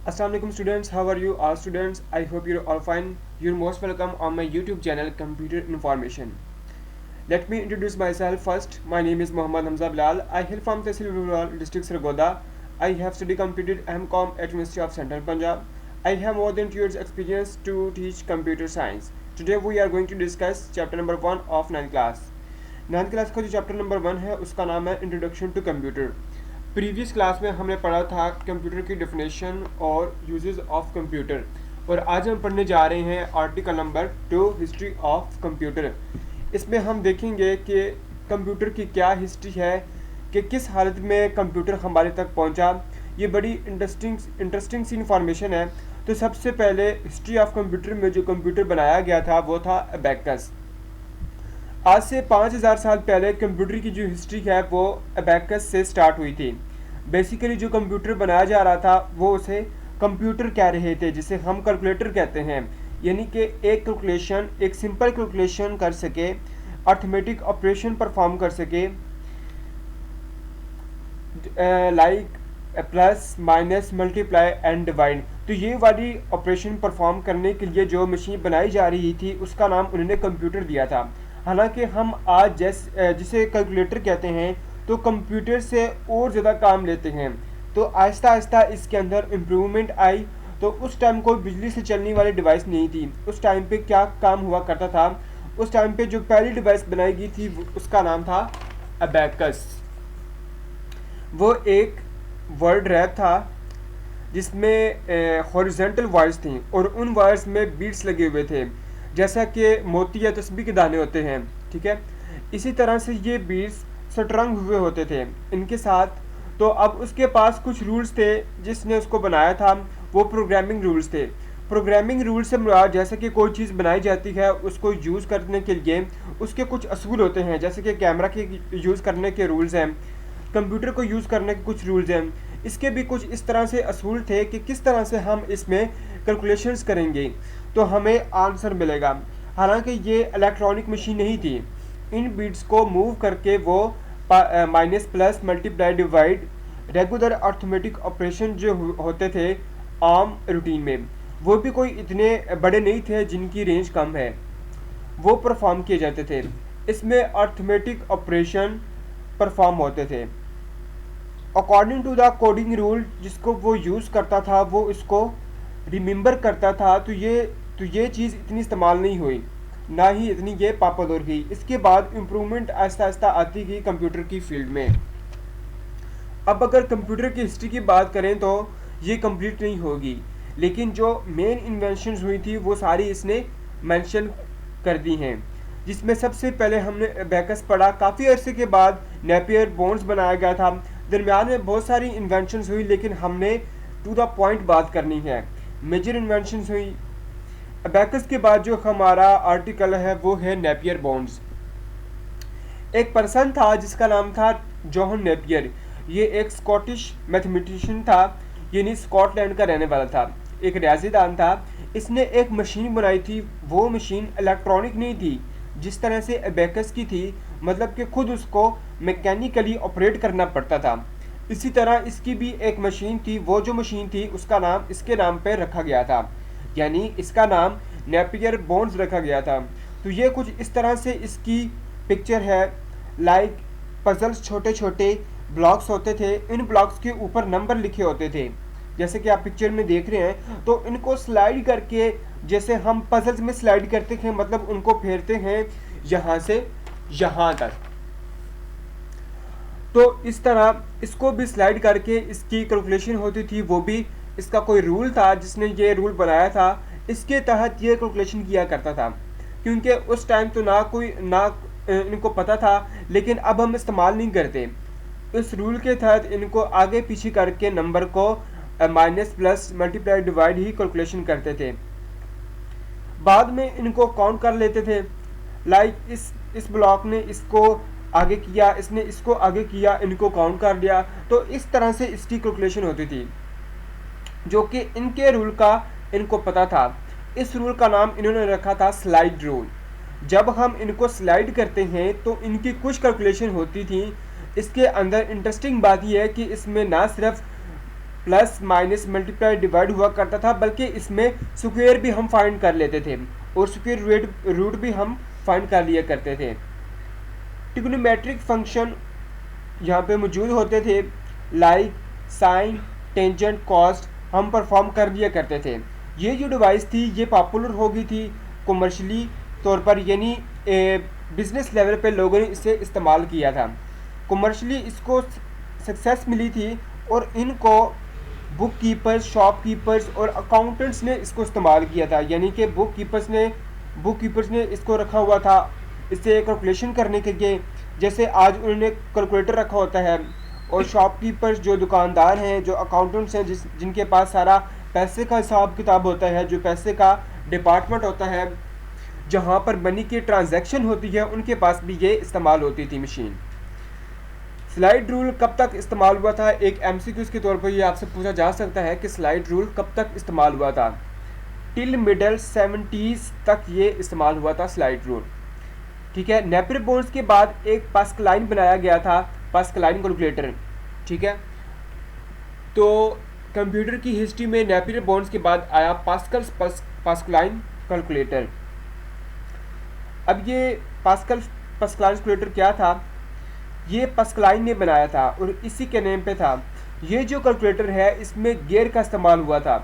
Assalamualaikum students, how are you all students? I hope you're all fine. You're most welcome on my YouTube channel Computer Information. Let me introduce myself first. My name is Mohammad Hamza Bilal. I hail from Tehsil Rural District Sargodha. I have studied completed M.Com at University of Central Punjab. I have more than 2 years experience to teach computer science. Today we are going to discuss chapter number 1 of 9th class. 9th class का जो chapter number 1 है उसका नाम है introduction to computer. Previous class में हमने पढ़ा था कंप्यूटर की डेफिनेशन और यूजेस ऑफ कंप्यूटर, और आज हम पढ़ने जा रहे हैं article number 2 history of computer. इसमें हम देखेंगे कि कंप्यूटर की क्या हिस्ट्री है, कि किस हालत में कंप्यूटर हमारे तक पहुंचा। ये बड़ी इंटरेस्टिंग सी इंफॉर्मेशन है। तो सबसे पहले हिस्ट्री ऑफ कंप्यूटर में जो कंप्यूटर बनाया गया था वो था अबैकस। आज से 5000 साल पहले कंप्यूटर की जो हिस्ट्री है वो अबैकस से स्टार्ट हुई थी। बेसिकली जो कंप्यूटर बनाया जा रहा था वो उसे कंप्यूटर कह रहे थे, जिसे हम कैलकुलेटर कहते हैं। यानी कि एक कैलकुलेशन, एक सिंपल कैलकुलेशन कर सके, अर्थमेटिक ऑपरेशन परफॉर्म कर सके, like plus minus multiply and divide. तो ये वाली ऑपरेशन परफॉर्म करने के लिए जो मशीन बनाई जा रही थी उसका नाम उन्होंने कंप्यूटर दिया था। हालांकि हम आज जिसे कैलकुलेटर कहते हैं तो कंप्यूटर से और ज़्यादा काम लेते हैं। तो आहिस्ता आहिस्ता इसके अंदर इम्प्रूवमेंट आई। तो उस टाइम कोई बिजली से चलने वाली डिवाइस नहीं थी। उस टाइम पे क्या काम हुआ करता था, उस टाइम पे जो पहली डिवाइस बनाई गई थी उसका नाम था अबैकस। वो एक वर्ड रैप था जिसमें हॉरिजॉन्टल वायर्स थी और उन वायर्स में बीट्स लगे हुए थे, जैसा कि मोती या तस्बीह के दाने होते हैं। ठीक है, इसी तरह से ये बीट्स शतरंग हुए होते थे इनके साथ। तो अब उसके पास कुछ रूल्स थे, जिसने उसको बनाया था वो प्रोग्रामिंग रूल्स थे। प्रोग्रामिंग रूल से मुराद जैसे कि कोई चीज़ बनाई जाती है उसको यूज़ करने के लिए उसके कुछ असूल होते हैं, जैसे कि कैमरा के यूज़ करने के रूल्स हैं, कंप्यूटर को यूज़ करने के कुछ रूल्स हैं। इसके भी कुछ इस तरह से असूल थे कि किस तरह से हम इसमें कैलकुलेशंस करेंगे तो हमें आंसर मिलेगा। हालांकि ये इलेक्ट्रॉनिक मशीन नहीं थी। इन बीट्स को मूव करके वो minus plus multiply divide regular arithmetic operation जो होते थे आम रूटीन में, वो भी कोई इतने बड़े नहीं थे जिनकी रेंज कम है, वो परफॉर्म किए जाते थे। इसमें अर्थमेटिक ऑपरेशन परफॉर्म होते थे according to the coding rule. जिसको वो यूज़ करता था वो इसको रिमेंबर करता था। तो ये चीज़ इतनी इस्तेमाल नहीं हुई, ना ही इतनी ये पॉपुलर हुई। इसके बाद इम्प्रूवमेंट आहिस्ता आहिस्ता आती गई कंप्यूटर की फील्ड में। अब अगर कंप्यूटर की हिस्ट्री की बात करें तो ये कंप्लीट नहीं होगी, लेकिन जो मेन इन्वेंशंस हुई थी वो सारी इसने मेंशन कर दी हैं। जिसमें सबसे पहले हमने अबैकस पढ़ा। काफ़ी अरसे के बाद नेपियर बोन्स बनाया गया था। दरम्यान में बहुत सारी इन्वेंशंस हुई, लेकिन हमने टू द पॉइंट बात करनी है। मेजर इन्वेंशंस हुई अबैकस के बाद। जो हमारा आर्टिकल है वो है नेपियर बोन्स। एक पर्सन था जिसका नाम था जॉन नेपियर। ये एक स्कॉटिश मैथमेटिशियन था, यानी स्कॉटलैंड का रहने वाला था, एक रियाजीदान था। इसने एक मशीन बनाई थी। वो मशीन इलेक्ट्रॉनिक नहीं थी जिस तरह से अबैकस की थी, मतलब कि खुद उसको मैकेनिकली ऑपरेट करना पड़ता था। इसी तरह इसकी भी एक मशीन थी। वो जो मशीन थी उसका नाम इसके नाम पे रखा गया था, यानी इसका नाम नेपियर बोन्स रखा गया था। तो ये कुछ इस तरह से इसकी पिक्चर है। लाइक पजल्स, छोटे छोटे ब्लॉक्स होते थे। इन ब्लॉक्स के ऊपर नंबर लिखे होते थे, जैसे कि आप पिक्चर में देख रहे हैं। तो इनको स्लाइड करके, जैसे हम पजल्स में स्लाइड करते हैं, मतलब उनको फेरते हैं यहाँ से यहाँ तक। तो इस तरह इसको भी स्लाइड करके इसकी कैलकुलेशन होती थी। वो भी इसका कोई रूल था जिसने ये रूल बनाया था, इसके तहत ये कैलकुलेशन किया करता था। क्योंकि उस टाइम तो ना इनको पता था, लेकिन अब हम इस्तेमाल नहीं करते। इस रूल के तहत इनको आगे पीछे करके नंबर को माइनस प्लस मल्टीप्लाई डिवाइड ही कैलकुलेशन करते थे। बाद में इनको काउंट कर लेते थे। लाइक इस ब्लॉक ने इसको आगे किया, इसने इसको आगे किया, इनको काउंट कर लिया। तो इस तरह से इसकी कैलकुलेशन होती थी, जो कि इनके रूल का इनको पता था। इस रूल का नाम इन्होंने रखा था स्लाइड रूल। जब हम इनको स्लाइड करते हैं तो इनकी कुछ कैलकुलेशन होती थी। इसके अंदर इंटरेस्टिंग बात यह है कि इसमें ना सिर्फ प्लस माइनस मल्टीप्लाई डिवाइड हुआ करता था, बल्कि इसमें स्क्वायर भी हम फाइंड कर लेते थे और स्क्वायर रूट भी हम फाइंड कर लिया करते थे। ट्रिग्नोमेट्रिक फंक्शन यहाँ पे मौजूद होते थे, लाइक साइन टेंजेंट कॉस्ट हम परफॉर्म कर लिया करते थे। ये जो डिवाइस थी ये पॉपुलर हो गई थी कमर्शली तौर पर, यानी बिजनेस लेवल पे लोगों ने इसे इस्तेमाल किया था। कमर्शली इसको सक्सेस मिली थी और इनको बुक कीपर्स, शॉप कीपर्स और अकाउंटेंट्स ने इसको इस्तेमाल किया था। यानी कि बुक कीपर्स ने इसको रखा हुआ था इससे कैलकुलेशन करने के लिए, जैसे आज उन्होंने कैलकुलेटर रखा होता है। और शॉपकीपर्स जो दुकानदार हैं, जो अकाउंटेंट्स हैं, जिनके पास सारा पैसे का हिसाब किताब होता है, जो पैसे का डिपार्टमेंट होता है, जहाँ पर मनी की ट्रांजैक्शन होती है, उनके पास भी ये इस्तेमाल होती थी मशीन। स्लाइड रूल कब तक इस्तेमाल हुआ था? एक एमसीक्यूज़ के तौर पर ये आपसे पूछा जा सकता है कि स्लाइड रूल कब तक इस्तेमाल हुआ था। टिल मिडल 70s तक ये इस्तेमाल हुआ था स्लाइड रूल। ठीक है, नेपियर बोन्स के बाद एक पास्कलाइन बनाया गया था, पास्कलाइन कैलकुलेटर। ठीक है, तो कंप्यूटर की हिस्ट्री में नेपियर बोन्स के बाद आया पास्कलाइन कैलकुलेटर। अब ये पास्कलाइन कैलकुलेटर क्या था? ये पास्कलाइन ने बनाया था और इसी के नेम पे था। ये जो कैलकुलेटर है इसमें गियर का इस्तेमाल हुआ था।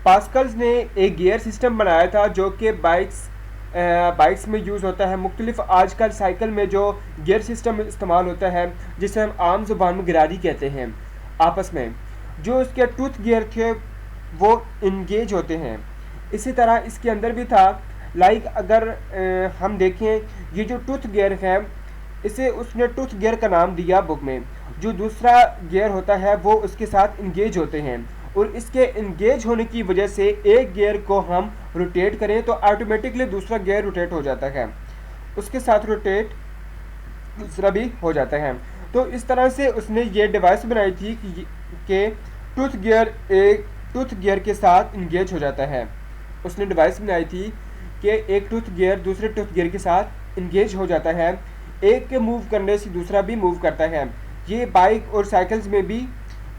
पास्कल्स ने एक गियर सिस्टम बनाया था जो कि बाइक्स में यूज़ होता है। मुख्तलिफ आजकल साइकिल में जो गियर सिस्टम इस्तेमाल होता है, जिसे हम आम ज़ुबान में गिरारी कहते हैं आपस में, जो इसके टूथ गियर थे वो इंगेज होते हैं। इसी तरह इसके अंदर भी था। लाइक अगर हम देखें, ये जो टूथ गियर है इसे उसने टूथ गियर का नाम दिया बुक में। जो दूसरा गियर होता है वो उसके साथ इंगेज होते हैं और इसके इंगेज होने की वजह से एक गियर को हम रोटेट करें तो ऑटोमेटिकली दूसरा गियर रोटेट हो जाता है, उसके साथ रोटेट दूसरा भी हो जाता है। तो इस तरह से उसने ये डिवाइस बनाई थी कि टूथ गियर के साथ इंगेज हो जाता है। उसने डिवाइस बनाई थी कि एक टूथ गियर दूसरे टूथ गियर के साथ इंगेज हो जाता है, एक के मूव करने से दूसरा भी मूव करता है। ये बाइक और साइकिल्स में भी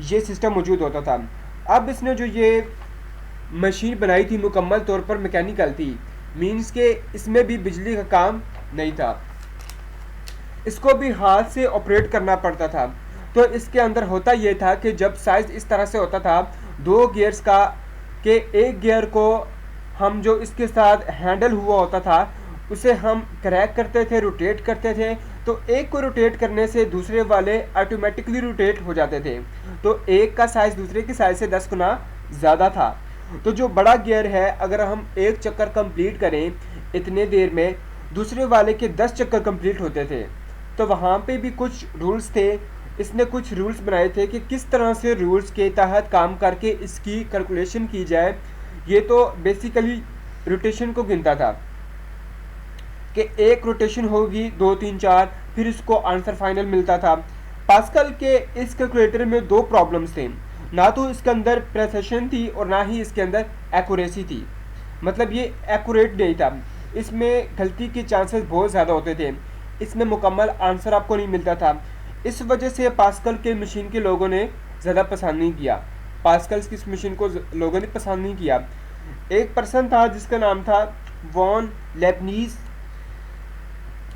ये सिस्टम मौजूद होता था। अब इसने जो ये मशीन बनाई थी मुकम्मल तौर पर मैकेनिकल थी, मींस के इसमें भी बिजली का काम नहीं था, इसको भी हाथ से ऑपरेट करना पड़ता था। तो इसके अंदर होता ये था कि जब साइज़ इस तरह से होता था दो गियर्स का, कि एक गियर को हम जो इसके साथ हैंडल हुआ होता था उसे हम क्रैक करते थे, रोटेट करते थे, तो एक को रोटेट करने से दूसरे वाले ऑटोमेटिकली रोटेट हो जाते थे। तो एक का साइज़ दूसरे के साइज़ से 10 गुना ज़्यादा था। तो जो बड़ा गियर है, अगर हम एक चक्कर कंप्लीट करें इतने देर में, दूसरे वाले के 10 चक्कर कंप्लीट होते थे। तो वहाँ पे भी कुछ रूल्स थे। इसने कुछ रूल्स बनाए थे कि किस तरह से रूल्स के तहत काम करके इसकी कैलकुलेशन की जाए। ये तो बेसिकली रोटेशन को गिनता था कि एक रोटेशन होगी 2 3 4, फिर इसको आंसर फाइनल मिलता था। पास्कल के इस कैलकुलेटर में दो प्रॉब्लम्स थे, ना तो इसके अंदर प्रेसिशन थी और ना ही इसके अंदर एक्यूरेसी थी। मतलब ये एक्यूरेट नहीं था, इसमें गलती के चांसेस बहुत ज़्यादा होते थे, इसमें मुकम्मल आंसर आपको नहीं मिलता था। इस वजह से पास्कल के मशीन के लोगों ने ज़्यादा पसंद नहीं किया, पास्कल्स की इस मशीन को लोगों ने पसंद नहीं किया। एक पर्सन था जिसका नाम था वॉन लेबनीज,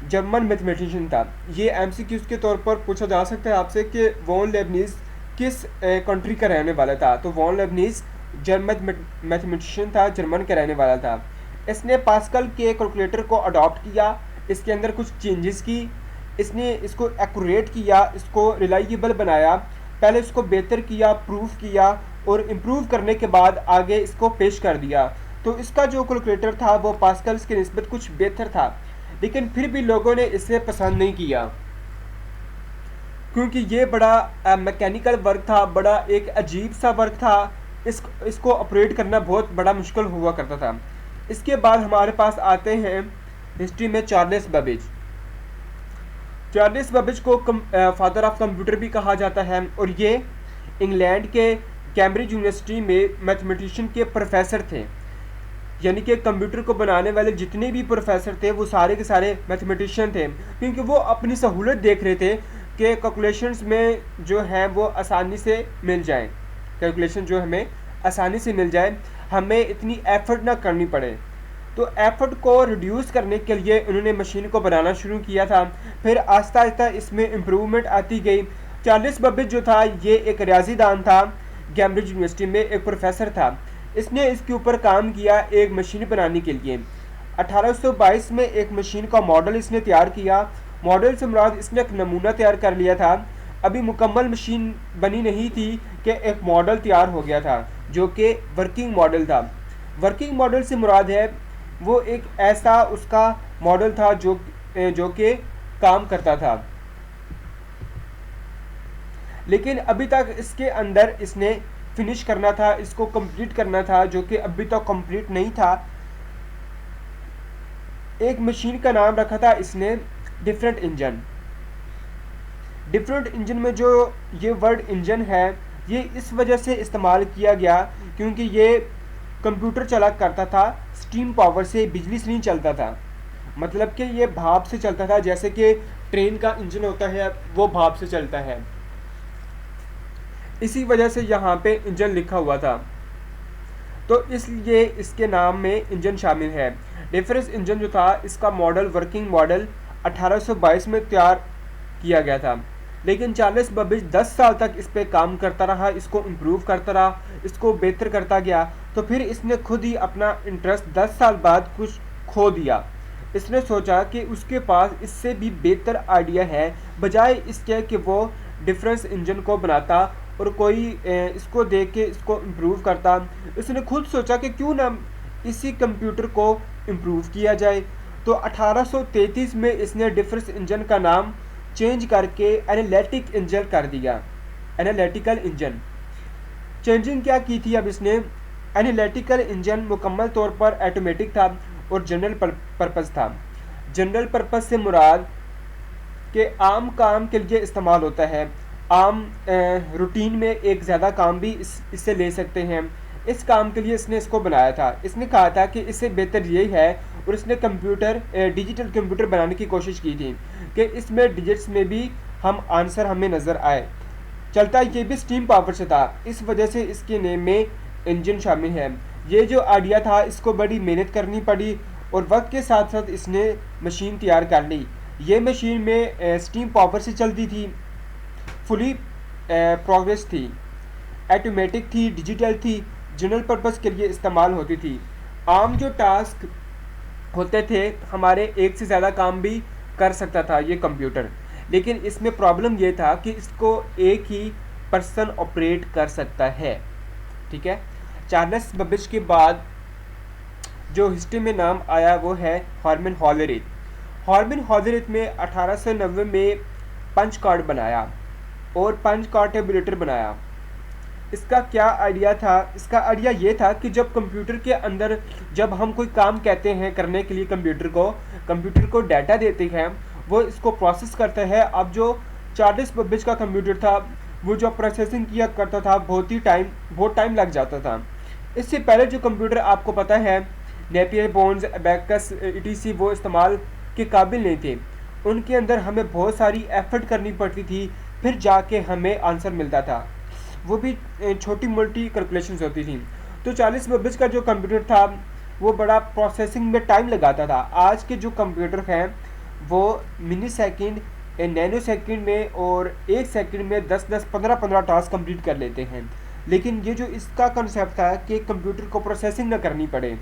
जर्मन मैथमेटिशियन था। ये एमसीक्यूज़ के तौर पर पूछा जा सकता है आपसे कि वॉन लेबनीज किस कंट्री का रहने वाला था। तो वॉन लेबनीज जर्मन मैथमेटिशियन था, जर्मन का रहने वाला था। इसने पास्कल के कैलकुलेटर को अडॉप्ट किया, इसके अंदर कुछ चेंजेस की, इसने इसको एक्यूरेट किया, इसको रिलायबल बनाया, पहले इसको बेहतर किया, प्रूफ किया और इम्प्रूव करने के बाद आगे इसको पेश कर दिया। तो इसका जो कैलकुलेटर था वो पास्कल्स के निस्बत कुछ बेहतर था, लेकिन फिर भी लोगों ने इसे पसंद नहीं किया क्योंकि ये बड़ा मैकेनिकल वर्क था, बड़ा एक अजीब सा वर्क था। इसको ऑपरेट करना बहुत बड़ा मुश्किल हुआ करता था। इसके बाद हमारे पास आते हैं हिस्ट्री में चार्ल्स बेबेज। चार्ल्स बेबेज को फादर ऑफ कंप्यूटर भी कहा जाता है और ये इंग्लैंड के कैम्ब्रिज यूनिवर्सिटी में मैथमेटिशियन के प्रोफेसर थे। यानी कि कंप्यूटर को बनाने वाले जितने भी प्रोफेसर थे वो सारे के सारे मैथमेटिशियन थे, क्योंकि वो अपनी सहूलत देख रहे थे कि कैलकुलेशंस में जो है वो आसानी से मिल जाएं। कैलकुलेशन जो हमें आसानी से मिल जाए, हमें इतनी एफर्ट ना करनी पड़े। तो एफर्ट को रिड्यूस करने के लिए उन्होंने मशीन को बनाना शुरू किया था। फिर आहिस्ता आहिस्ता इसमें इम्प्रूवमेंट आती गई। चार्ल्स बेबेज जो था ये एक रियाजीदान था, कैम्ब्रिज यूनिवर्सिटी में एक प्रोफेसर था। इसने इसके ऊपर काम किया एक मशीन बनाने के लिए। 1822 में एक मशीन का मॉडल इसने तैयार किया। मॉडल से मुराद इसने एक नमूना तैयार कर लिया था। अभी मुकम्मल मशीन बनी नहीं थी कि एक मॉडल तैयार हो गया था जो कि वर्किंग मॉडल था। वर्किंग मॉडल से मुराद है वो एक ऐसा उसका मॉडल था जो कि काम करता था, लेकिन अभी तक इसके अंदर इसने फिनिश करना था, इसको कंप्लीट करना था, जो कि अभी तक कंप्लीट नहीं था। एक मशीन का नाम रखा था इसने डिफरेंट इंजन। डिफरेंट इंजन में जो ये वर्ड इंजन है ये इस वजह से इस्तेमाल किया गया क्योंकि ये कंप्यूटर चला करता था स्टीम पावर से, बिजली से नहीं चलता था। मतलब कि ये भाप से चलता था, जैसे कि ट्रेन का इंजन होता है वो भाप से चलता है। इसी वजह से यहाँ पे इंजन लिखा हुआ था, तो इसलिए इसके नाम में इंजन शामिल है। डिफरेंस इंजन जो था इसका मॉडल वर्किंग मॉडल 1822 में तैयार किया गया था, लेकिन चार्ल्स बेबेज 10 साल तक इस पे काम करता रहा, इसको इम्प्रूव करता रहा, इसको बेहतर करता गया। तो फिर इसने खुद ही अपना इंटरेस्ट 10 साल बाद कुछ खो दिया। इसने सोचा कि उसके पास इससे भी बेहतर आइडिया है, बजाय इसके कि वो डिफरेंस इंजन को बनाता और कोई इसको देख के इसको इम्प्रूव करता। इसने खुद सोचा कि क्यों ना इसी कंप्यूटर को इम्प्रूव किया जाए। तो 1833 में इसने डिफरेंस इंजन का नाम चेंज करके एनालिटिक इंजन कर दिया, एनालिटिकल इंजन। चेंजिंग क्या की थी अब इसने? एनालिटिकल इंजन मुकम्मल तौर पर ऑटोमेटिक था और जनरल पर्पस था। जनरल पर्पस से मुराद के आम काम के लिए इस्तेमाल होता है, आम रूटीन में एक ज़्यादा काम भी इससे ले सकते हैं। इस काम के लिए इसने इसको बनाया था। इसने कहा था कि इससे बेहतर यही है, और इसने कंप्यूटर डिजिटल कंप्यूटर बनाने की कोशिश की थी कि इसमें डिजिट्स में भी हम आंसर हमें नज़र आए। चलता ये भी स्टीम पावर से था, इस वजह से इसके नेम में इंजन शामिल है। ये जो आइडिया था इसको बड़ी मेहनत करनी पड़ी और वक्त के साथ साथ इसने मशीन तैयार कर ली। ये मशीन में स्टीम पावर से चलती थी, फुली प्रोग्रेस थी, ऑटोमेटिक थी, डिजिटल थी, जनरल पर्पस के लिए इस्तेमाल होती थी। आम जो टास्क होते थे हमारे एक से ज़्यादा काम भी कर सकता था ये कंप्यूटर, लेकिन इसमें प्रॉब्लम ये था कि इसको एक ही पर्सन ऑपरेट कर सकता है। ठीक है। चार्ल्स बेबेज के बाद जो हिस्ट्री में नाम आया वो है हॉर्मन हॉलरिथ। हॉर्मन हॉलरिथ में 1890 में पंच कार्ड बनाया और पंच कार्ड टेबुलेटर बनाया। इसका क्या आइडिया था? इसका आइडिया ये था कि जब कंप्यूटर के अंदर जब हम कोई काम कहते हैं करने के लिए कंप्यूटर को डाटा देते हैं, वो इसको प्रोसेस करता है। अब जो चार्ल्स बेबेज का कंप्यूटर था वो जो प्रोसेसिंग किया करता था बहुत टाइम लग जाता था। इससे पहले जो कंप्यूटर आपको पता है नेपियर बोन्स, अबैकस, ईटीसी वो इस्तेमाल के काबिल नहीं थे। उनके अंदर हमें बहुत सारी एफर्ट करनी पड़ती थी, फिर जाके हमें आंसर मिलता था। वो भी छोटी मोटी कैलकुलेशंस होती थी। तो चार्ल्स बेबेज का जो कंप्यूटर था वो बड़ा प्रोसेसिंग में टाइम लगाता था। आज के जो कंप्यूटर हैं वो मिनी सेकेंड, नैनो सेकेंड में और एक सेकेंड में 10-10, 15-15 टास्क कंप्लीट कर लेते हैं। लेकिन ये जो इसका कंसेप्ट था कि कंप्यूटर को प्रोसेसिंग ना करनी पड़े,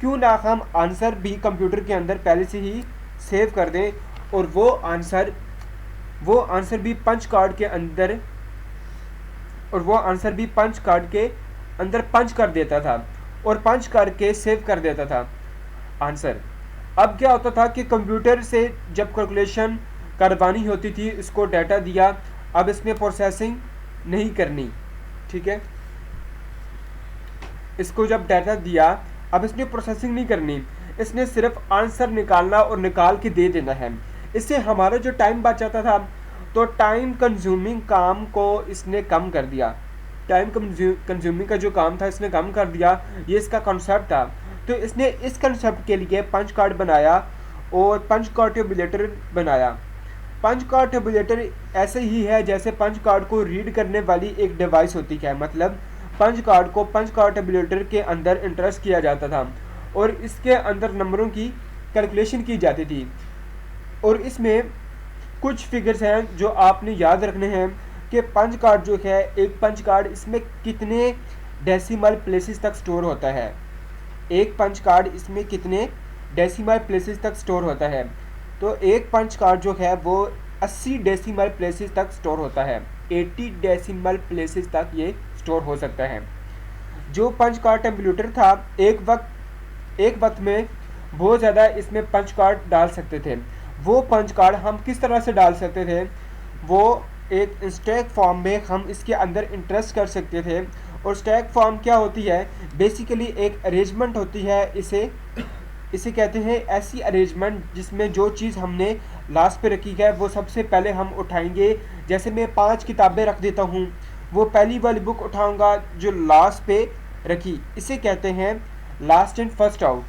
क्यों ना हम आंसर भी कंप्यूटर के अंदर पहले से ही सेव कर दें और वो आंसर भी पंच कार्ड के अंदर पंच कर देता था और पंच करके सेव कर देता था आंसर। अब क्या होता था कि कंप्यूटर से जब कैलकुलेशन करवानी होती थी, इसको डाटा दिया, अब इसने प्रोसेसिंग नहीं करनी। ठीक है। इसको जब डाटा दिया अब इसने प्रोसेसिंग नहीं करनी, इसने सिर्फ आंसर निकालना और निकाल के दे देना है। इससे हमारा जो टाइम बच जाता था, तो टाइम कंज्यूमिंग काम को इसने कम कर दिया। टाइम कंज्यूमिंग का जो काम था इसने कम कर दिया। ये इसका कॉन्सेप्ट था। तो इसने इस कॉन्सेप्ट के लिए पंच कार्ड बनाया और पंच कार्ड टेबुलेटर बनाया। पंच कार्ड टेबुलेटर ऐसे ही है जैसे पंच कार्ड को रीड करने वाली एक डिवाइस होती है। मतलब पंच कार्ड को पंच कार्ड टेबुलेटर के अंदर इंटरेस्ट किया जाता था और इसके अंदर नंबरों की कैलकुलेशन की जाती थी। और इसमें कुछ फिगर्स हैं जो आपने याद रखने हैं कि पंच कार्ड जो है, एक पंच कार्ड इसमें कितने डेसिमल प्लेसेस तक स्टोर होता है। एक पंच कार्ड इसमें कितने डेसिमल प्लेसेस तक स्टोर होता है। तो एक पंच कार्ड जो है वो 80 डेसिमल प्लेसेस तक स्टोर होता है। 80 डेसिमल प्लेसेस तक ये स्टोर हो सकता है। जो पंच कार्ड टेम्पलेटर था, एक वक्त में बहुत ज़्यादा इसमें पंच कार्ड डाल सकते थे। वो पंच कार्ड हम किस तरह से डाल सकते थे, वो एक स्टैक फॉर्म में हम इसके अंदर इंटरेस्ट कर सकते थे। और स्टैक फॉर्म क्या होती है, बेसिकली एक अरेंजमेंट होती है। इसे कहते हैं ऐसी अरेंजमेंट जिसमें जो चीज़ हमने लास्ट पे रखी है वो सबसे पहले हम उठाएंगे। जैसे मैं 5 किताबें रख देता हूँ, वो पहली वाली बुक उठाऊंगा जो लास्ट पे रखी, इसे कहते हैं last in first out.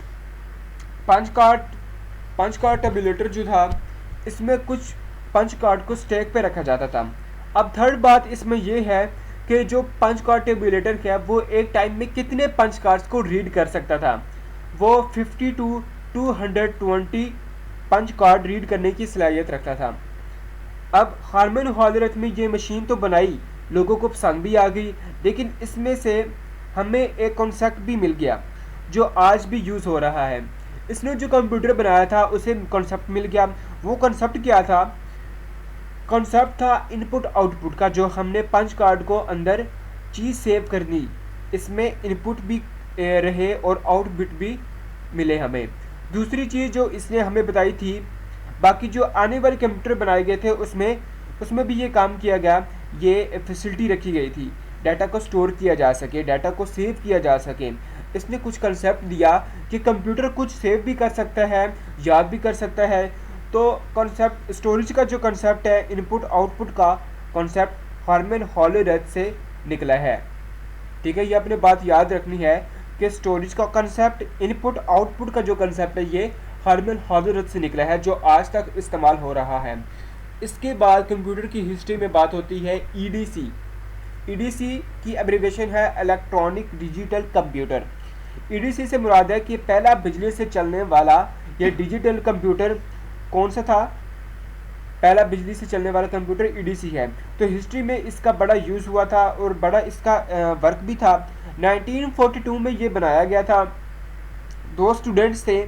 Punch card tabulator जो था, इसमें कुछ पंच कार्ड को स्टैक पे रखा जाता था। अब थर्ड बात इसमें यह है कि जो पंच कार्ड टेबुलेटर है वो एक टाइम में कितने पंच कार्ड्स को रीड कर सकता था। वो 50 to 220 पंच कार्ड रीड करने की सलाहियत रखता था। अब हार्मन हॉलरथ में ये मशीन तो बनाई, लोगों को पसंद भी आ गई, लेकिन इसमें से हमें एक कॉन्सेप्ट भी मिल गया जो आज भी यूज़ हो रहा है। इसने जो कंप्यूटर बनाया था उसे कॉन्सेप्ट मिल गया। वो कॉन्सेप्ट क्या था? कॉन्सेप्ट था इनपुट आउटपुट का। जो हमने पंच कार्ड को अंदर चीज़ सेव करनी, इसमें इनपुट भी रहे और आउटपुट भी मिले हमें। दूसरी चीज़ जो इसने हमें बताई थी, बाकी जो आने वाले कंप्यूटर बनाए गए थे उसमें भी ये काम किया गया, ये फैसिलिटी रखी गई थी, डाटा को स्टोर किया जा सके, डाटा को सेव किया जा सके। इसने कुछ कंसेप्ट दिया कि कंप्यूटर कुछ सेव भी कर सकता है, याद भी कर सकता है। तो कॉन्सेप्ट स्टोरेज का जो कॉन्सेप्ट है, इनपुट आउटपुट का कॉन्सेप्ट हार्मन हॉलरथ से निकला है। ठीक है, ये अपने बात याद रखनी है कि स्टोरेज का कंसेप्ट, इनपुट आउटपुट का जो कंसेप्ट है, ये हार्मन हॉलरथ से निकला है, जो आज तक इस्तेमाल हो रहा है। इसके बाद कंप्यूटर की हिस्ट्री में बात होती है ईडीसी। ईडीसी की एब्रिविएशन है इलेक्ट्रॉनिक डिजिटल कंप्यूटर। ईडीसी से मुराद है कि पहला बिजली से चलने वाला ये डिजिटल कंप्यूटर कौन सा था? पहला बिजली से चलने वाला कंप्यूटर ईडीसी है। तो हिस्ट्री में इसका बड़ा यूज़ हुआ था और बड़ा इसका वर्क भी था। 1942 में ये बनाया गया था। दो स्टूडेंट्स थे,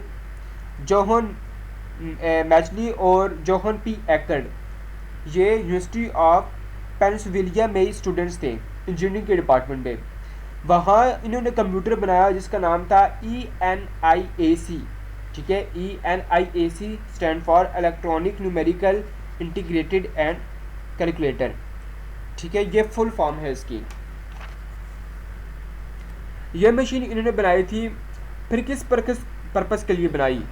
जोहन मैचली और जोहन पी एकर्ड। ये यूनिवर्सिटी ऑफ पेंसिल्वेनिया में स्टूडेंट्स थे इंजीनियरिंग के डिपार्टमेंट में। वहाँ इन्होंने कंप्यूटर बनाया जिसका नाम था ENIAC। ठीक है, ENIAC stand for electronic numerical integrated and calculator. ठीक है, ये फुल फॉर्म है इसकी। ये मशीन इन्होंने बनाई थी, फिर किस पर्पस के लिए बनाई?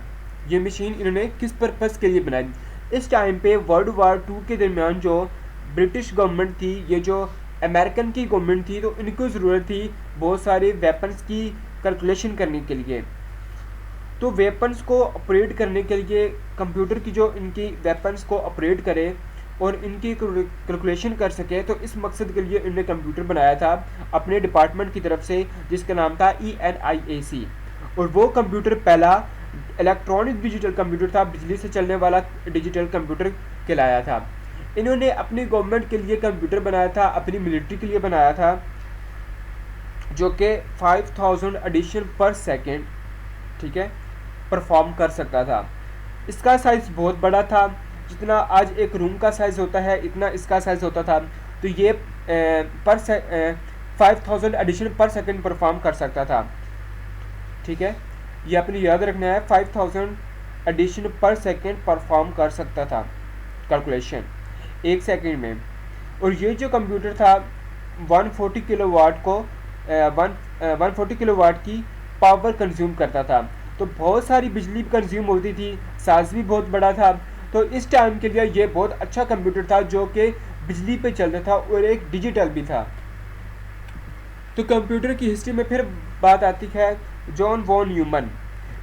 ये मशीन इन्होंने किस पर्पस के लिए बनाई? इस टाइम पे वर्ल्ड वार 2 के दरमियान जो ब्रिटिश गवर्नमेंट थी, ये जो अमेरिकन की गवर्नमेंट थी, तो इनको ज़रूरत थी बहुत सारे वेपन्स की कैलकुलेशन करने के लिए। तो वेपन्स को ऑपरेट करने के लिए कंप्यूटर की जो इनकी वेपन्स को ऑपरेट करे और इनकी कैलकुलेशन कर सके, तो इस मकसद के लिए इन्होंने कंप्यूटर बनाया था अपने डिपार्टमेंट की तरफ से, जिसका नाम था ENIAC। और वो कंप्यूटर पहला इलेक्ट्रॉनिक डिजिटल कंप्यूटर था, बिजली से चलने वाला डिजिटल कंप्यूटर कहलाया था। इन्होंने अपनी गवर्नमेंट के लिए कंप्यूटर बनाया था, अपनी मिलिट्री के लिए बनाया था, जो कि 5000 एडिशन पर सेकेंड, ठीक है, परफॉर्म कर सकता था। इसका साइज़ बहुत बड़ा था, जितना आज एक रूम का साइज़ होता है इतना इसका साइज़ होता था। तो ये 5000 एडिशन पर सेकेंड परफॉर्म कर सकता था। ठीक है, ये अपनी याद रखना है, 5000 एडिशन पर सेकेंड परफॉर्म कर सकता था कैलकुलेशन 1 सेकेंड में। और ये जो कंप्यूटर था 140 किलोवाट को 140 किलोवाट की पावर कंज्यूम करता था। तो बहुत सारी बिजली कंज्यूम होती थी, साइज़ भी बहुत बड़ा था। तो इस टाइम के लिए ये बहुत अच्छा कंप्यूटर था जो कि बिजली पे चलता था और एक डिजिटल भी था। तो कंप्यूटर की हिस्ट्री में फिर बात आती है जॉन वॉन न्यूमन।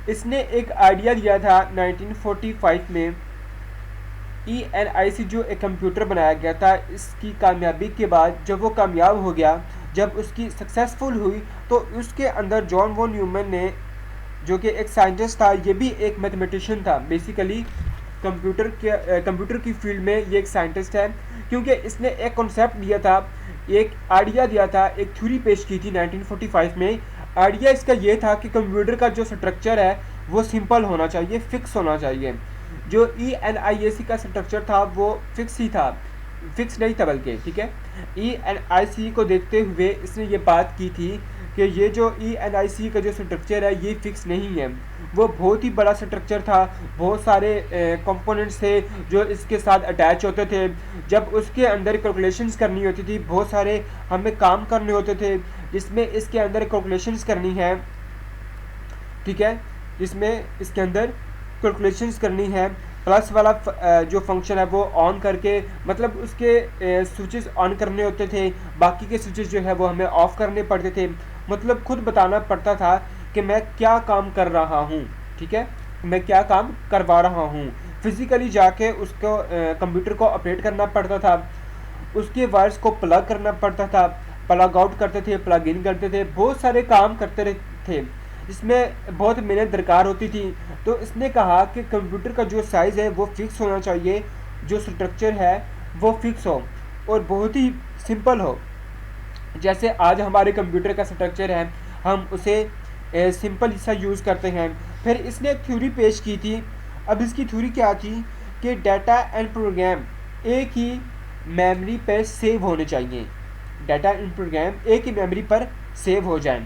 इसने एक आइडिया दिया था 1945 में ENIC जो एक कंप्यूटर बनाया गया था, इसकी कामयाबी के बाद जब वो कामयाब हो गया, जब उसकी सक्सेसफुल हुई, तो उसके अंदर जॉन वॉन न्यूमैन ने, जो कि एक साइंटिस्ट था, ये भी एक मैथमेटिशियन था बेसिकली, कंप्यूटर की फील्ड में ये एक साइंटिस्ट है, क्योंकि इसने एक कॉन्सेप्ट दिया था, एक आइडिया दिया था, एक थ्योरी पेश की थी 1945 में। आइडिया इसका ये था कि कंप्यूटर का जो स्ट्रक्चर है वो सिंपल होना चाहिए, फिक्स होना चाहिए। जो ENIAC का स्ट्रक्चर था वो फिक्स ही था, फिक्स नहीं था बल्कि, ठीक है। ENIC को देखते हुए इसने ये बात की थी कि ये जो ENIC का जो स्ट्रक्चर है ये फिक्स नहीं है, वो बहुत ही बड़ा स्ट्रक्चर था, बहुत सारे कंपोनेंट्स थे जो इसके साथ अटैच होते थे। जब उसके अंदर कैलकुलेशंस करनी होती थी, बहुत सारे हमें काम करने होते थे जिसमें इसके अंदर कैलकुलेशंस करनी है, ठीक है, जिसमें इसके अंदर कैलकुलेशंस करनी है। प्लस वाला जो फंक्शन है वो ऑन करके, मतलब उसके स्विचेस ऑन करने होते थे, बाकी के स्विचेस जो है वो हमें ऑफ करने पड़ते थे। मतलब खुद बताना पड़ता था कि मैं क्या काम कर रहा हूँ, ठीक है, मैं क्या काम करवा रहा हूँ। फिजिकली जाके उसको कंप्यूटर को ऑपरेट करना पड़ता था, उसके वायर्स को प्लग करना पड़ता था, प्लग आउट करते थे, प्लग इन करते थे, बहुत सारे काम करते थे, इसमें बहुत मेहनत दरकार होती थी। तो इसने कहा कि कंप्यूटर का जो साइज़ है वो फिक्स होना चाहिए, जो स्ट्रक्चर है वो फिक्स हो और बहुत ही सिंपल हो। जैसे आज हमारे कंप्यूटर का स्ट्रक्चर है, हम उसे सिंपल सा यूज़ करते हैं। फिर इसने एक थ्योरी पेश की थी। अब इसकी थ्योरी क्या थी कि डाटा एंड प्रोग्राम एक ही मेमोरी पर सेव होने चाहिए, डाटा एंड प्रोग्राम एक ही मेमोरी पर सेव हो जाएं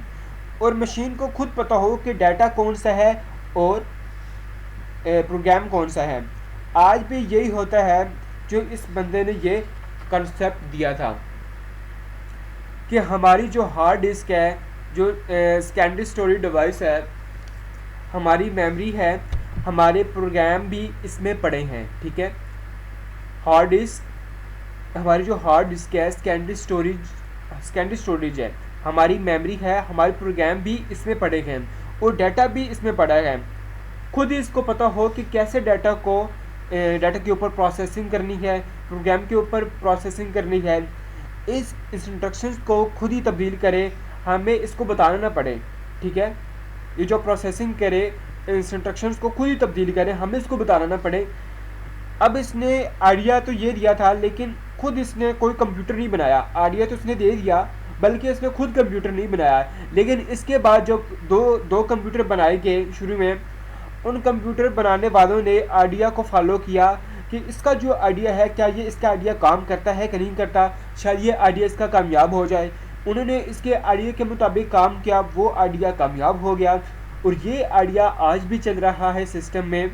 और मशीन को खुद पता हो कि डाटा कौन सा है और प्रोग्राम कौन सा है। आज भी यही होता है जो इस बंदे ने ये कंसेप्ट दिया था कि हमारी जो हार्ड डिस्क है, जो सेकेंडरी स्टोरेज डिवाइस है, हमारी मेमोरी है, हमारे प्रोग्राम भी इसमें पड़े हैं, ठीक है। हार्ड डिस्क, हमारी जो हार्ड डिस्क है सेकेंडरी स्टोरेज है, हमारी मेमोरी है, हमारे प्रोग्राम भी इसमें पड़े हैं और डाटा भी इसमें पड़ा है। खुद ही इसको पता हो कि कैसे डाटा के ऊपर प्रोसेसिंग करनी है, प्रोग्राम के ऊपर प्रोसेसिंग करनी है, इस इंस्ट्रक्शंस को खुद ही तब्दील करे, हमें इसको बताना ना पड़े, ठीक है। ये जो प्रोसेसिंग करे, इंस्ट्रक्शंस को खुद ही तब्दील करे, हमें इसको बताना ना पड़े। अब इसने आइडिया तो ये दिया था, लेकिन खुद इसने कोई कंप्यूटर नहीं बनाया। आइडिया तो इसने दे दिया, बल्कि इसने खुद कंप्यूटर नहीं बनाया। लेकिन इसके बाद जो दो कंप्यूटर बनाए गए शुरू में, उन कंप्यूटर बनाने वालों ने आइडिया को फॉलो किया कि इसका जो आइडिया है, क्या ये इसका आइडिया काम करता है कि नहीं करता, शायद ये आइडिया इसका कामयाब हो जाए। उन्होंने इसके आइडिया के मुताबिक काम किया, वो आइडिया कामयाब हो गया और ये आइडिया आज भी चल रहा है सिस्टम में।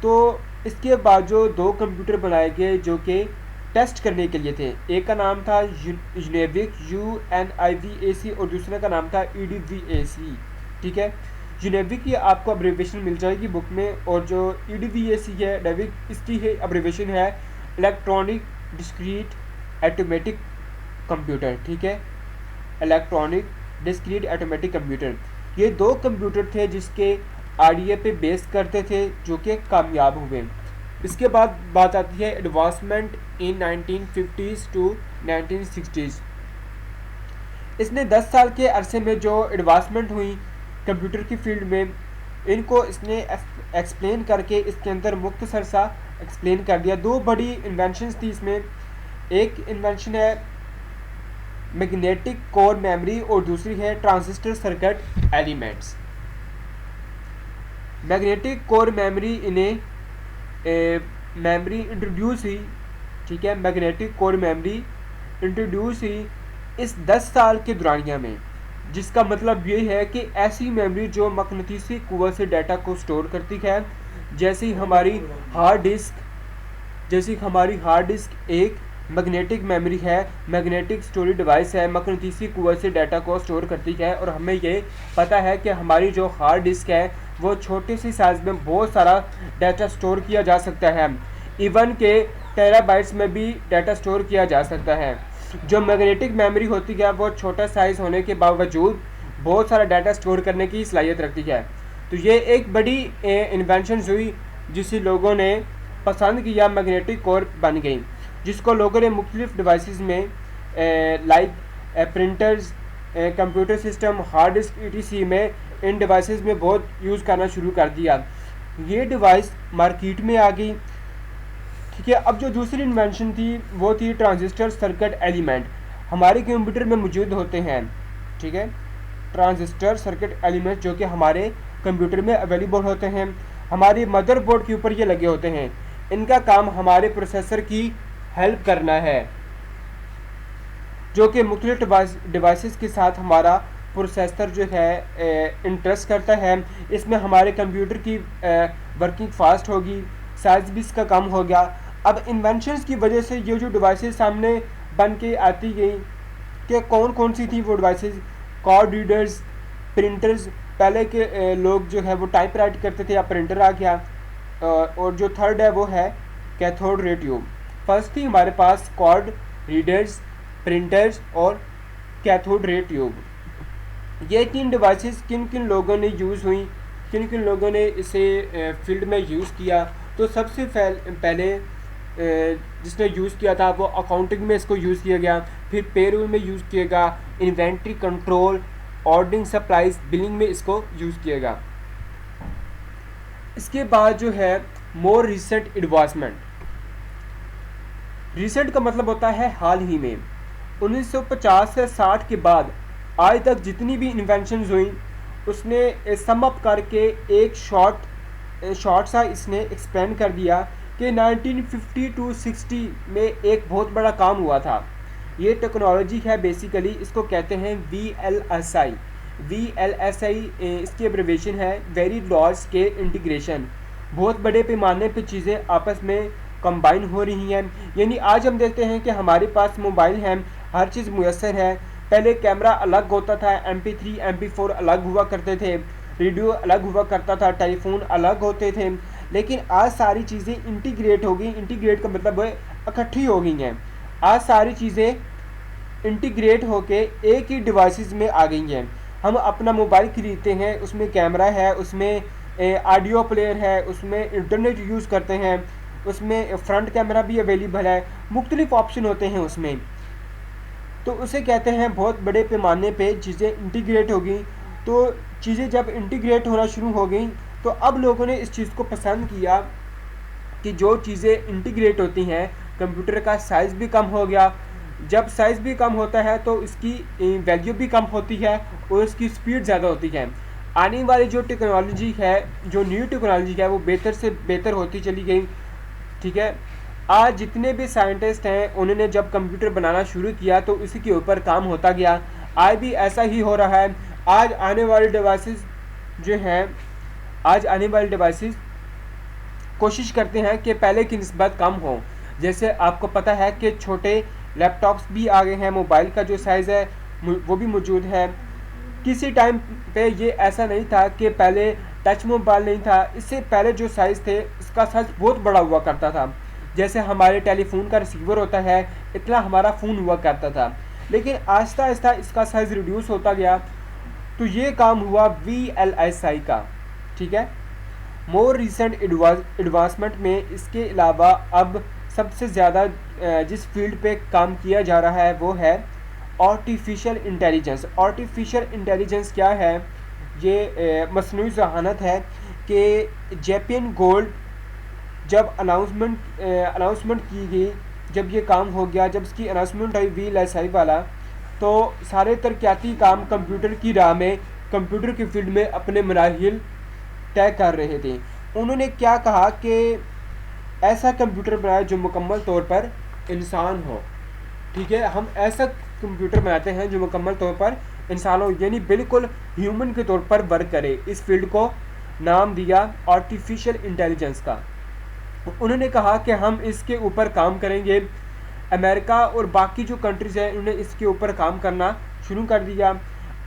तो इसके बाद जो दो कंप्यूटर बनाए गए जो कि टेस्ट करने के लिए थे, एक का नाम था यूनेविक UNIVAC और दूसरे का नाम था EDVAC, ठीक है। यूनेविक की आपको अब्रीविएशन मिल जाएगी बुक में, और जो EDVAC है डेविक, इसकी है अब्रीविएशन है इलेक्ट्रॉनिक डिस्क्रीट ऑटोमेटिक कंप्यूटर, ठीक है, इलेक्ट्रॉनिक डिस्क्रीट ऑटोमेटिक कंप्यूटर। ये दो कंप्यूटर थे जिसके आइडिया पे बेस करते थे, जो कि कामयाब हुए। इसके बाद बात आती है advancement in 1950s to 1960s। इसने 10 साल के अरसे में जो एडवांसमेंट हुई कंप्यूटर की फील्ड में, इनको इसने एक्सप्लेन करके इसके अंदर मुख्तसर सा एक्सप्लेन कर दिया। दो बड़ी इन्वेंशंस थी इसमें, एक इन्वेंशन है मैग्नेटिक कोर मेमोरी और दूसरी है transistor circuit elements. Magnetic core memory इन्हें मेमोरी इंट्रोड्यूस हुई, ठीक है, मैग्नेटिक कोर मेमोरी इंट्रोड्यूस हुई इस 10 साल के दौरानिया में, जिसका मतलब ये है कि ऐसी मेमोरी जो मकनातीसी कुव्वत से डाटा को स्टोर करती है, जैसी हमारी हार्ड डिस्क एक मैग्नेटिक मेमोरी है, मैग्नेटिक स्टोरेज डिवाइस है, मकनातीसी कुव्वत से डाटा को स्टोर करती है। और हमें ये पता है कि हमारी जो हार्ड डिस्क है वो छोटी सी साइज़ में बहुत सारा डाटा स्टोर किया जा सकता है, इवन के टेराबाइट्स में भी डाटा स्टोर किया जा सकता है। जो मैग्नेटिक मेमोरी होती है वो छोटा साइज़ होने के बावजूद बहुत सारा डाटा स्टोर करने की सलाहियत रखती है। तो ये एक बड़ी इन्वेंशन हुई जिसे लोगों ने पसंद किया मैग्नेटिक कोर बन गई, जिसको लोगों ने मुख्तलिफ डिवाइसेस में like printers, computer system, hard disk ETC में इन डिवाइसेस में बहुत यूज़ करना शुरू कर दिया। ये डिवाइस मार्केट में आ गई। ठीक है, अब जो दूसरी इन्वेंशन थी वो थी ट्रांजिस्टर सर्किट एलिमेंट, हमारे कंप्यूटर में मौजूद होते हैं। ठीक है, ट्रांजिस्टर सर्किट एलिमेंट जो कि हमारे कंप्यूटर में अवेलेबल होते हैं, हमारी मदरबोर्ड के ऊपर ये लगे होते हैं। इनका काम हमारे प्रोसेसर की हेल्प करना है, जो कि मुख्तलिफ डिवाइसेस के साथ हमारा प्रोसेसर जो है इंटरेस्ट करता है। इसमें हमारे कंप्यूटर की वर्किंग फास्ट होगी, साइज भी इसका कम हो गया। अब इन्वेंशंस की वजह से ये जो डिवाइसेस सामने बन के आती गई कि कौन कौन सी थी वो डिवाइसेस, कार्ड रीडर्स, प्रिंटर्स। पहले के लोग जो है वो टाइप राइट करते थे, या प्रिंटर आ गया। और जो थर्ड है वो है कैथोड रे ट्यूब। फर्स्ट थी हमारे पास कार्ड रीडर्स, प्रिंटर्स और कैथोड रे ट्यूब। ये तीन डिवाइसेस किन किन लोगों ने यूज़ हुई, किन किन लोगों ने इसे फील्ड में यूज़ किया। तो सबसे पहले जिसने यूज़ किया था वो अकाउंटिंग में इसको यूज़ किया गया, फिर पेरोल में यूज़ किया गया, inventory control, ordering, supplies, billing में इसको यूज़ किया गया। इसके बाद जो है मोर रिसेंट एडवांसमेंट। रिसेंट का मतलब होता है हाल ही में। 1950 से 60 के बाद आज तक जितनी भी इन्वेंशंस हुई उसने सम अप करके एक शॉर्ट सा इसने एक्सप्लेन कर दिया कि 1950 टू 60 में एक बहुत बड़ा काम हुआ था। ये टेक्नोलॉजी है बेसिकली, इसको कहते हैं VLSI। VLSI इसकी एब्रिविएशन है वेरी लार्ज स्केल इंटीग्रेशन। बहुत बड़े पैमाने पे चीज़ें आपस में कंबाइन हो रही हैं। यानी आज हम देखते हैं कि हमारे पास मोबाइल है, हर चीज़ मुयस्सर है। पहले कैमरा अलग होता था, MP3 MP4 अलग हुआ करते थे, रेडियो अलग हुआ करता था, टेलीफोन अलग होते थे। लेकिन आज सारी चीज़ें इंटीग्रेट हो गई। इंटीग्रेट का मतलब है इकट्ठी हो गई हैं। आज सारी चीज़ें इंटीग्रेट होके एक ही डिवाइसेस में आ गई हैं। हम अपना मोबाइल खरीदते हैं, उसमें कैमरा है, उसमें ऑडियो प्लेयर है, उसमें इंटरनेट यूज़ करते हैं, उसमें फ्रंट कैमरा भी अवेलेबल है, मुख्तलिफ ऑप्शन होते हैं उसमें। तो उसे कहते हैं बहुत बड़े पैमाने पे चीज़ें इंटीग्रेट हो गई। तो चीज़ें जब इंटीग्रेट होना शुरू हो गई तो अब लोगों ने इस चीज़ को पसंद किया कि जो चीज़ें इंटीग्रेट होती हैं, कंप्यूटर का साइज़ भी कम हो गया। जब साइज़ भी कम होता है तो इसकी वैल्यू भी कम होती है और इसकी स्पीड ज़्यादा होती है। आने वाली जो टेक्नोलॉजी है, जो न्यू टेक्नोलॉजी है, वो बेहतर से बेहतर होती चली गई। ठीक है, आज जितने भी साइंटिस्ट हैं उन्होंने जब कंप्यूटर बनाना शुरू किया तो इसी के ऊपर काम होता गया। आज भी ऐसा ही हो रहा है। आज आने वाले डिवाइसेस जो हैं, आज आने वाले डिवाइसेस कोशिश करते हैं कि पहले की निस्बत कम हो। जैसे आपको पता है कि छोटे लैपटॉप्स भी आ गए हैं, मोबाइल का जो साइज़ है वो भी मौजूद है। किसी टाइम पे ये ऐसा नहीं था कि पहले टच मोबाइल नहीं था, इससे पहले जो साइज़ थे इसका साइज़ बहुत बड़ा हुआ करता था। जैसे हमारे टेलीफोन का रिसीवर होता है, इतना हमारा फ़ोन हुआ करता था। लेकिन आहिस्ता आहिस्ता इसका साइज़ रिड्यूस होता गया। तो ये काम हुआ VLSI का। ठीक है, मोर रिसेंट एडवांसमेंट में इसके अलावा अब सबसे ज़्यादा जिस फील्ड पे काम किया जा रहा है वो है आर्टिफिशियल इंटेलिजेंस। आर्टिफिशियल इंटेलिजेंस क्या है? ये मसनूई ज़हानत है कि जेपियन गोल्ड जब अनाउंसमेंट की गई, जब ये काम हो गया, जब इसकी अनाउंसमेंट आई VLSI वाला, तो सारे तरक्याती काम कंप्यूटर की राह में, कंप्यूटर की फील्ड में अपने मराहिल तय कर रहे थे। उन्होंने क्या कहा कि ऐसा कंप्यूटर बनाया जो मुकम्मल तौर पर इंसान हो। ठीक है, हम ऐसा कंप्यूटर बनाते हैं जो मुकम्मल तौर पर इंसान हो, यानी बिल्कुल ह्यूमन के तौर पर वर्क करे। इस फील्ड को नाम दिया आर्टिफिशियल इंटेलिजेंस का। उन्होंने कहा कि हम इसके ऊपर काम करेंगे। अमेरिका और बाकी जो कंट्रीज़ हैं उन्होंने इसके ऊपर काम करना शुरू कर दिया।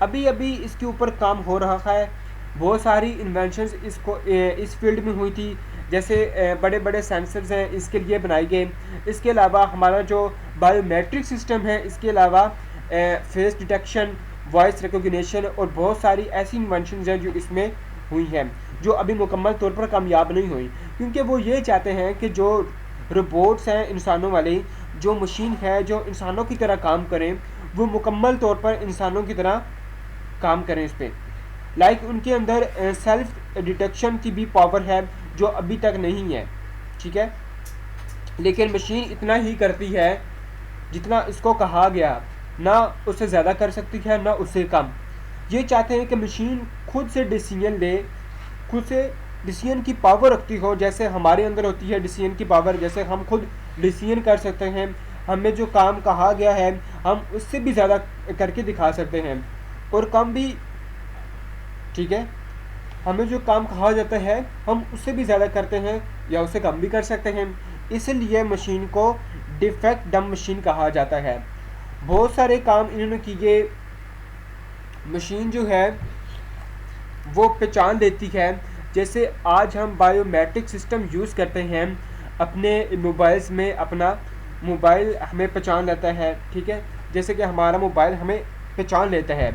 अभी अभी इसके ऊपर काम हो रहा है। बहुत सारी इन्वेंशंस इस फील्ड में हुई थी। जैसे बड़े बड़े सेंसर्स हैं, इसके लिए बनाए गए। इसके अलावा हमारा जो बायोमेट्रिक सिस्टम है, इसके अलावा फेस डिटेक्शन, वॉइस रिकॉग्निशन और बहुत सारी ऐसी इन्वेंशंस हैं जो इसमें हुई हैं, जो अभी मुकम्मल तौर पर कामयाब नहीं हुई, क्योंकि वो ये चाहते हैं कि जो रोबोट्स हैं इंसानों वाली, जो मशीन है जो इंसानों की तरह काम करें, वो मुकम्मल तौर पर इंसानों की तरह काम करें इस पर। लाइक उनके अंदर सेल्फ डिटेक्शन की भी पावर है जो अभी तक नहीं है, ठीक है। लेकिन मशीन इतना ही करती है जितना इसको कहा गया, ना उससे ज़्यादा कर सकती है ना उससे कम। ये चाहते हैं कि मशीन खुद से डिसीजन ले, खुद से डिसीजन की पावर रखती हो, जैसे हमारे अंदर होती है डिसीजन की पावर, जैसे हम खुद डिसीजन कर सकते हैं, हमें जो काम कहा गया है हम उससे भी ज़्यादा करके दिखा सकते हैं और कम भी, ठीक है। हमें जो काम कहा जाता है हम उससे भी ज़्यादा करते हैं या उससे कम भी कर सकते हैं, इसलिए मशीन को डिफेक्ट डम मशीन कहा जाता है। बहुत सारे काम इन्होंने किए। मशीन जो है वो पहचान देती है, जैसे आज हम बायोमेट्रिक सिस्टम यूज़ करते हैं अपने मोबाइल्स में, अपना मोबाइल हमें पहचान लेता है, ठीक है। जैसे कि हमारा मोबाइल हमें पहचान लेता है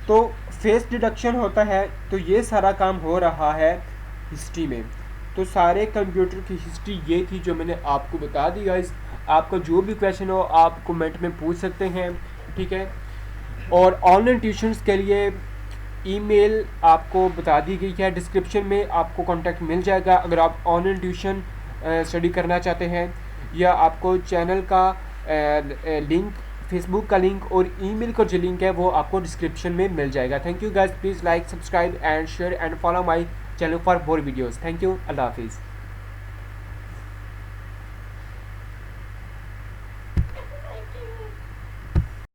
तो फेस डिडक्शन होता है। तो ये सारा काम हो रहा है हिस्ट्री में। तो सारे कंप्यूटर की हिस्ट्री ये थी जो मैंने आपको बता दी गाइस। आपका जो भी क्वेश्चन हो आप कमेंट में पूछ सकते हैं, ठीक है। और ऑनलाइन ट्यूशन्स के लिए ईमेल आपको बता दी गई है, डिस्क्रिप्शन में आपको कांटेक्ट मिल जाएगा अगर आप ऑनलाइन ट्यूशन स्टडी करना चाहते हैं, या आपको चैनल का लिंक, फेसबुक का लिंक और ईमेल का जो लिंक है वो आपको डिस्क्रिप्शन में मिल जाएगा। Thank you guys, please like, subscribe and share and follow my channel for more videos. Thank you, Allah हाफिज़।